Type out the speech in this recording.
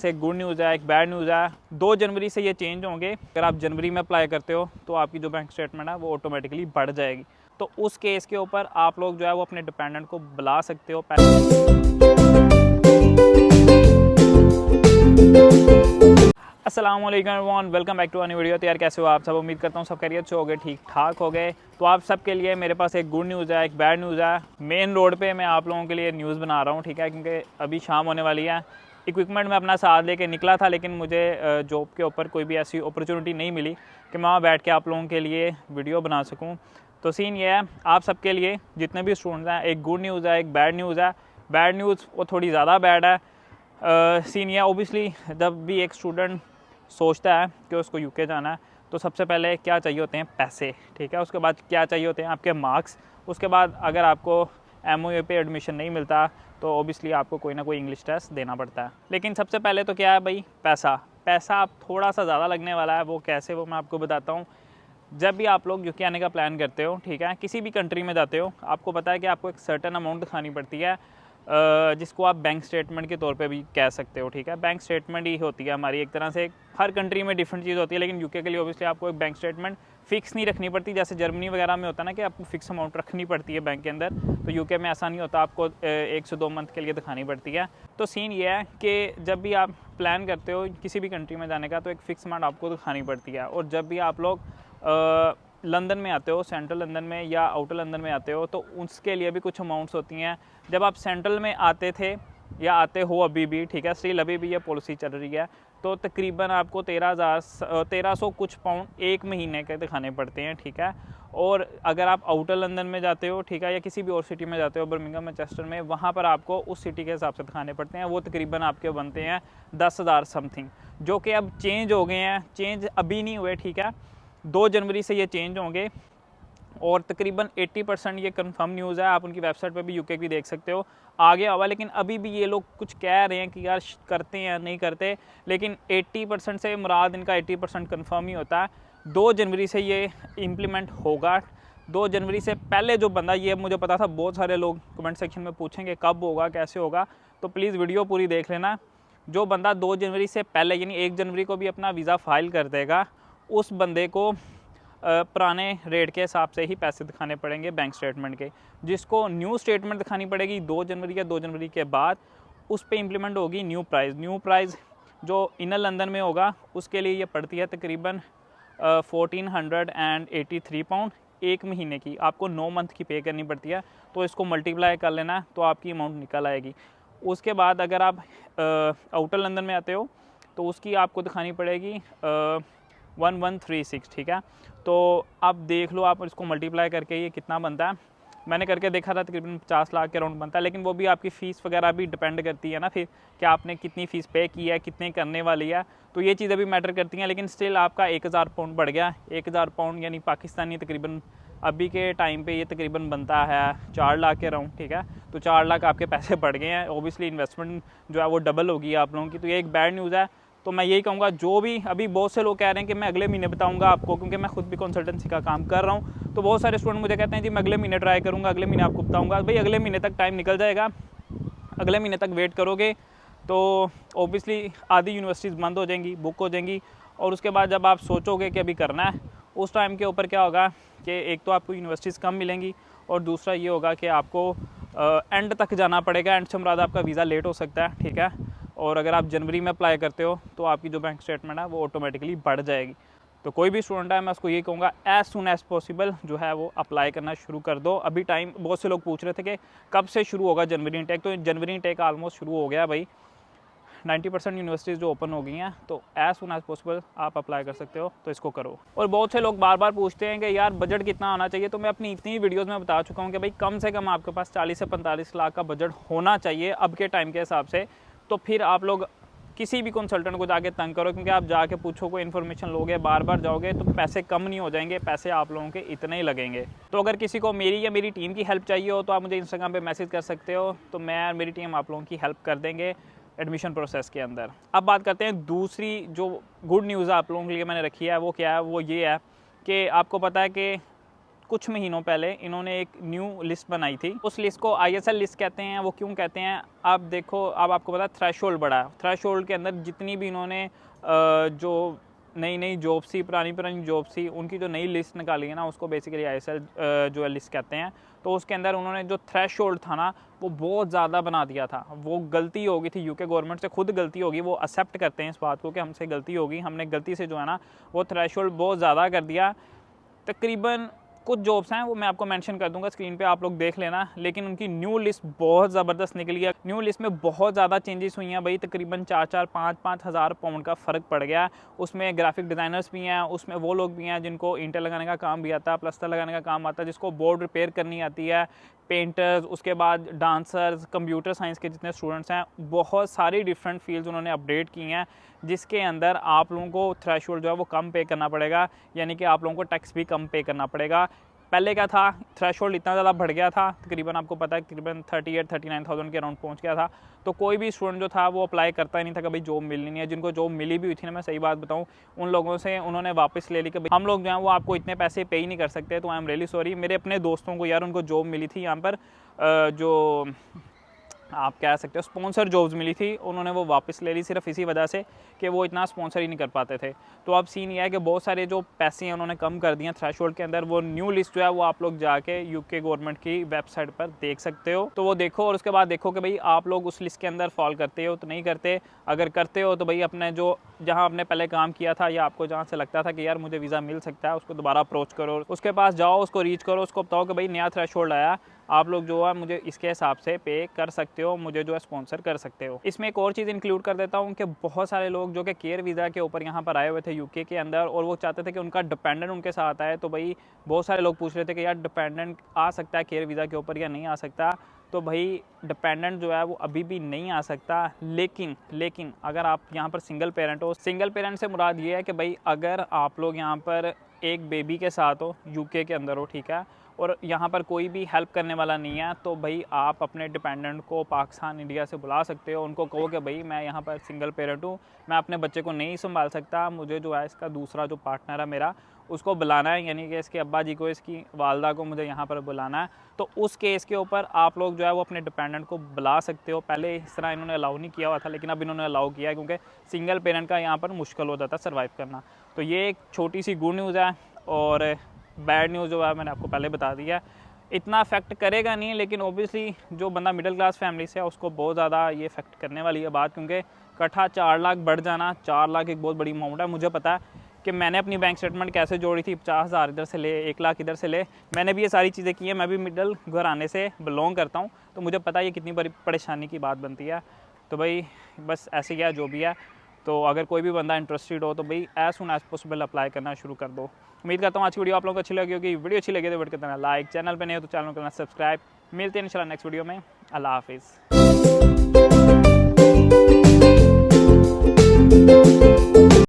एक good news है, एक बैड न्यूज़ है। 2 जनवरी से ये चेंज होंगे। अगर आप जनवरी में अप्लाई करते हो तो आपकी जो बैंक स्टेटमेंट है वो ऑटोमेटिकली बढ़ जाएगी। तो उस केस के ऊपर आप लोग जो है वो अपने डिपेंडेंट को बुला सकते हो। अस्सलाम वालेकुम everyone, welcome back to a new video. तो यार कैसे हो आप सब? उम्मीद करता हूँ सब खैरियत से हो गए, ठीक ठाक हो गए। तो आप सब के लिए मेरे पास एक गुड न्यूज़ है, एक बैड न्यूज़ है। मेन रोड पे मैं आप लोगों के लिए न्यूज़ बना रहा हूँ, ठीक है, क्योंकि अभी शाम होने वाली है। इक्विपमेंट मैं अपना साथ लेके निकला था, लेकिन मुझे जॉब के ऊपर कोई भी ऐसी अपॉर्चुनिटी नहीं मिली कि मैं वहाँ बैठ के आप लोगों के लिए वीडियो बना सकूँ। तो सीन ये है, आप सबके लिए जितने भी स्टूडेंट्स हैं, एक गुड न्यूज़ है, एक बैड न्यूज़ है। बैड न्यूज़ वो थोड़ी ज़्यादा बैड है। सीन ये ओबियसली जब भी एक स्टूडेंट सोचता है कि उसको यूके जाना है तो सबसे पहले क्या चाहिए होते हैं? पैसे, ठीक है। उसके बाद क्या चाहिए होते हैं? आपके मार्क्स। उसके बाद अगर आपको MOU पे एडमिशन नहीं मिलता तो ओबियसली आपको कोई ना कोई इंग्लिश टेस्ट देना पड़ता है। लेकिन सबसे पहले तो क्या है भाई? पैसा। पैसा आप थोड़ा सा ज़्यादा लगने वाला है। वो कैसे, वो मैं आपको बताता हूँ। जब भी आप लोग यूके आने का प्लान करते हो, ठीक है, किसी भी कंट्री में जाते हो, आपको पता है कि आपको एक सर्टेन अमाउंट दिखानी पड़ती है, जिसको आप बैंक स्टेटमेंट के तौर पे भी कह सकते हो, ठीक है। बैंक स्टेटमेंट ही होती है हमारी एक तरह से। हर कंट्री में डिफरेंट चीज़ होती है, लेकिन यूके के लिए ओबियसली आपको एक बैंक स्टेटमेंट फिक्स नहीं रखनी पड़ती। जैसे जर्मनी वगैरह में होता है ना कि आपको फिक्स अमाउंट रखनी पड़ती है बैंक के अंदर, तो यूके में ऐसा नहीं होता, आपको 1 से 2 मंथ के लिए दिखानी पड़ती है। तो सीन ये है कि जब भी आप प्लान करते हो किसी भी कंट्री में जाने का तो एक फ़िक्स अमाउंट आपको दिखानी पड़ती है। और जब भी आप लोग लंदन में आते हो, सेंट्रल लंदन में या आउटर लंदन में आते हो, तो उसके लिए भी कुछ अमाउंट्स होती हैं। जब आप सेंट्रल में आते थे या आते हो अभी भी, ठीक है, स्टिल अभी भी ये पॉलिसी चल रही है, तो तकरीबन आपको 1300 कुछ पाउंड एक महीने के दिखाने पड़ते हैं, ठीक है। और अगर आप आउटर लंदन में जाते हो, ठीक है, या किसी भी और सिटी में जाते हो, बर्मिंघम, मैनचेस्टर में, वहाँ पर आपको उस सिटी के हिसाब से दिखाने पड़ते हैं। वो तकरीबन आपके बनते हैं 10,000 समथिंग, जो कि अब चेंज हो गए हैं। चेंज अभी नहीं हुए, ठीक है, 2 जनवरी से ये चेंज होंगे। और तकरीबन 80% ये कंफर्म न्यूज़ है। आप उनकी वेबसाइट पे भी यूके की देख सकते हो, आ गया हुआ। लेकिन अभी भी ये लोग कुछ कह रहे हैं कि यार करते हैं या नहीं करते, लेकिन 80% से मुराद इनका 80% कंफर्म ही होता है। 2 जनवरी से ये इम्प्लीमेंट होगा। 2 जनवरी से पहले जो बंदा, ये मुझे पता था, बहुत सारे लोग कमेंट सेक्शन में पूछेंगे कब होगा, कैसे होगा, तो प्लीज़ वीडियो पूरी देख लेना। जो बंदा 2 जनवरी से पहले यानी 1 जनवरी को भी अपना वीज़ा फाइल कर देगा, उस बंदे को पुराने रेट के हिसाब से ही पैसे दिखाने पड़ेंगे बैंक स्टेटमेंट के। जिसको न्यू स्टेटमेंट दिखानी पड़ेगी 2 जनवरी या 2 जनवरी के बाद, उस पे इम्प्लीमेंट होगी न्यू प्राइस। न्यू प्राइस जो इनर लंदन में होगा उसके लिए ये पड़ती है तकरीबन 1483 पाउंड एक महीने की। आपको 9 मंथ की पे करनी पड़ती है, तो इसको मल्टीप्लाई कर लेना तो आपकी अमाउंट निकल आएगी। उसके बाद अगर आप आउटर लंदन में आते हो तो उसकी आपको दिखानी पड़ेगी 1136, ठीक है। तो आप देख लो, आप इसको मल्टीप्लाई करके ये कितना बनता है। मैंने करके देखा था, तकरीबन 50 लाख के अराउंड बनता है। लेकिन वो भी आपकी फ़ीस वगैरह भी डिपेंड करती है ना, फिर कि आपने कितनी फ़ीस पे की है, कितने करने वाली है, तो ये चीज़ें भी मैटर करती हैं। लेकिन स्टिल आपका 1000 पाउंड बढ़ गया। 1000 पाउंड यानी पाकिस्तानी तकरीबन अभी के टाइम पे ये तकरीबन बनता है 4 लाख के अराउंड, ठीक है। तो 4 लाख आपके पैसे बढ़ गए हैं। ओबियसली इन्वेस्टमेंट जो है वो डबल होगी आप लोगों की। तो ये एक बैड न्यूज़ है। तो मैं यही कहूँगा, जो भी अभी बहुत से लोग कह रहे हैं कि मैं अगले महीने बताऊँगा आपको, क्योंकि मैं खुद भी कंसल्टेंसी का काम कर रहा हूँ, तो बहुत सारे स्टूडेंट मुझे कहते हैं जी मैं अगले महीने ट्राई करूँगा, अगले महीने आपको बताऊँगा। भाई अगले महीने तक टाइम निकल जाएगा। अगले महीने तक वेट करोगे तो ओबियसली आधी यूनिवर्सिटीज़ बंद हो जाएंगी, बुक हो जाएंगी। और उसके बाद जब आप सोचोगे कि अभी करना है, उस टाइम के ऊपर क्या होगा कि एक तो आपको यूनिवर्सिटीज़ कम मिलेंगी, और दूसरा ये होगा कि आपको एंड तक जाना पड़ेगा। एंड से मुराद आपका वीज़ा लेट हो सकता है, ठीक है। और अगर आप जनवरी में अप्लाई करते हो तो आपकी जो बैंक स्टेटमेंट है वो ऑटोमेटिकली बढ़ जाएगी। तो कोई भी स्टूडेंट है, मैं उसको ये कहूँगा एज़ सुन एज़ पॉसिबल जो है वो अप्लाई करना शुरू कर दो। अभी टाइम, बहुत से लोग पूछ रहे थे कि कब से शुरू होगा जनवरी इनटेक, तो जनवरी इनटेक ऑलमोस्ट शुरू हो गया भाई। 90% यूनिवर्सिटीज़ जो ओपन हो गई हैं, तो एज़ सुन एज़ पॉसिबल आप अप्लाई कर सकते हो, तो इसको करो। और बहुत से लोग बार बार पूछते हैं कि यार बजट कितना आना चाहिए, तो मैं अपनी इतनी वीडियोस में बता चुका हूँ कि भाई कम से कम आपके पास 40 से 45 लाख का बजट होना चाहिए अब के टाइम के हिसाब से। तो फिर आप लोग किसी भी कंसल्टेंट को जाके तंग करो, क्योंकि आप जाके पूछो, कोई इन्फॉर्मेशन लोगे, बार बार जाओगे, तो पैसे कम नहीं हो जाएंगे, पैसे आप लोगों के इतने ही लगेंगे। तो अगर किसी को मेरी या मेरी टीम की हेल्प चाहिए हो तो आप मुझे इंस्टाग्राम पे मैसेज कर सकते हो, तो मैं और मेरी टीम आप लोगों की हेल्प कर देंगे एडमिशन प्रोसेस के अंदर। अब बात करते हैं दूसरी जो गुड न्यूज़ आप लोगों के लिए मैंने रखी है, वो क्या है? वो ये है कि आपको पता है कि कुछ महीनों पहले इन्होंने एक न्यू लिस्ट बनाई थी। उस लिस्ट को ISL लिस्ट कहते हैं। वो क्यों कहते हैं, आप देखो, अब आपको पता है थ्रेशोल्ड बढ़ा है। थ्रेशोल्ड के अंदर जितनी भी इन्होंने जो नई जॉब थी, पुरानी जॉब थी, उनकी जो नई लिस्ट निकाली है ना, उसको बेसिकली ISL जो है लिस्ट कहते हैं। तो उसके अंदर उन्होंने जो थ्रेशोल्ड था ना, वो बहुत ज़्यादा बना दिया था। वो गलती हो गई थी, UK गवर्नमेंट से खुद गलती होगी, वो एक्सेप्ट करते हैं इस बात को कि हमसे गलती होगी, हमने गलती से जो है ना वो थ्रेशोल्ड बहुत ज़्यादा कर दिया। तकरीबन कुछ जॉब्स हैं वो मैं आपको मेंशन कर दूंगा स्क्रीन पे, आप लोग देख लेना। लेकिन उनकी न्यू लिस्ट बहुत ज़बरदस्त निकली है। न्यू लिस्ट में बहुत ज़्यादा चेंजेस हुई हैं भाई, तकरीबन 4-5 हज़ार पाउंड का फ़र्क पड़ गया। उसमें ग्राफिक डिज़ाइनर्स भी हैं, उसमें वो लोग भी हैं जिनको इंटर लगाने का काम भी आता है, प्लस्तर लगाने का काम आता है, जिसको बोर्ड रिपेयर करनी आती है, पेंटर्स, उसके बाद डांसर्स, कंप्यूटर साइंस के जितने स्टूडेंट्स हैं, बहुत सारी डिफरेंट फील्ड्स उन्होंने अपडेट की हैं, जिसके अंदर आप लोगों को थ्रेशोल्ड जो है वो कम पे करना पड़ेगा, यानी कि आप लोगों को टैक्स भी कम पे करना पड़ेगा। पहले क्या था, थ्रेशोल्ड इतना ज़्यादा बढ़ गया था, तकरीबन आपको पता है तकरीबन 38-39,000 के अराउंड पहुंच गया था। तो कोई भी स्टूडेंट जो था वो अप्लाई करता ही नहीं था कि भाई जॉब मिलनी नहीं है। जिनको जॉब मिली भी हुई थी ना, मैं सही बात बताऊं, उन लोगों से उन्होंने वापस ले ली कि भाई हम लोग जो हैं वो आपको इतने पैसे पे ही नहीं कर सकते। तो आई एम रियली सॉरी। मेरे अपने दोस्तों को यार उनको जॉब मिली थी यहाँ पर, जो आप कह सकते हो स्पॉन्सर जॉब्स मिली थी, उन्होंने वो वापस ले ली सिर्फ इसी वजह से कि वो इतना स्पॉन्सर ही नहीं कर पाते थे। तो अब सीन ये है कि बहुत सारे जो पैसे हैं उन्होंने कम कर दिए हैं थ्रेशोल्ड के अंदर। वो न्यू लिस्ट जो है वो आप लोग जाके UK गवर्नमेंट की वेबसाइट पर देख सकते हो। तो वो देखो और उसके बाद देखो कि भाई आप लोग उस लिस्ट के अंदर फॉल करते हो तो नहीं करते। अगर करते हो तो भाई अपने जो जहाँ आपने पहले काम किया था या आपको जहाँ से लगता था कि यार मुझे वीज़ा मिल सकता है, उसको दोबारा अप्रोच करो, उसके पास जाओ, उसको रीच करो, उसको बताओ कि भाई नया थ्रेशोल्ड आया, आप लोग जो है मुझे इसके हिसाब से पे कर सकते हो, मुझे जो है स्पॉन्सर कर सकते हो। इसमें एक और चीज़ इंक्लूड कर देता हूँ कि बहुत सारे लोग जो कि केयर वीज़ा के ऊपर यहाँ पर आए हुए थे UK के अंदर, और वो चाहते थे कि उनका डिपेंडेंट उनके साथ आए। तो भाई बहुत सारे लोग पूछ रहे थे कि यार डिपेंडेंट आ सकता है केयर वीज़ा के ऊपर या नहीं आ सकता। तो भाई डिपेंडेंट जो है वो अभी भी नहीं आ सकता, लेकिन अगर आप यहाँ पर सिंगल पेरेंट हो, सिंगल पेरेंट से मुराद ये है कि भाई अगर आप लोग यहाँ पर एक बेबी के साथ हो, UK के अंदर हो, ठीक है, और यहाँ पर कोई भी हेल्प करने वाला नहीं है, तो भाई आप अपने डिपेंडेंट को पाकिस्तान, इंडिया से बुला सकते हो। उनको कहो कि भाई मैं यहाँ पर सिंगल पेरेंट हूँ, मैं अपने बच्चे को नहीं संभाल सकता, मुझे जो है इसका दूसरा जो पार्टनर है मेरा उसको बुलाना है, यानी कि इसके अब्बा जी को, इसकी वालदा को मुझे यहाँ पर बुलाना है। तो उस केस के ऊपर आप लोग जो है वो अपने डिपेंडेंट को बुला सकते हो। पहले इस तरह इन्होंने अलाउ नहीं किया हुआ था, लेकिन अब इन्होंने अलाउ किया है क्योंकि सिंगल पेरेंट का यहाँ पर मुश्किल हो जाता है सर्वाइव करना। तो ये एक छोटी सी गुड न्यूज़ है, और बैड न्यूज़ जो है मैंने आपको पहले बता दिया है। इतना अफेक्ट करेगा नहीं, लेकिन ओबियसली जो बंदा मिडिल क्लास फैमिली से है उसको बहुत ज़्यादा ये इफेक्ट करने वाली है बात, क्योंकि इकट्ठा 4 लाख बढ़ जाना, 4 लाख एक बहुत बड़ी अमाउंट है। मुझे पता है कि मैंने अपनी बैंक स्टेटमेंट कैसे जोड़ी थी, 50,000 इधर से ले, 1 लाख इधर से ले, मैंने भी ये सारी चीज़ें की हैं। मैं भी मिडिल घराने से बिलोंग करता हूँ, तो मुझे पता है ये कितनी बड़ी परेशानी की बात बनती है। तो भाई बस ऐसे ही है जो भी है। तो अगर कोई भी बंदा इंटरेस्टेड हो तो भाई as soon as possible apply करना शुरू कर दो। उम्मीद करता हूँ आज की वीडियो आप लोगों को अच्छी लगी होगी। वीडियो अच्छी लगी तो वीडियो करना लाइक, चैनल पे नहीं हो तो चैनल को करना सब्सक्राइब। मिलते हैं इंशाल्लाह नेक्स्ट वीडियो में। अल्लाह हाफिज़।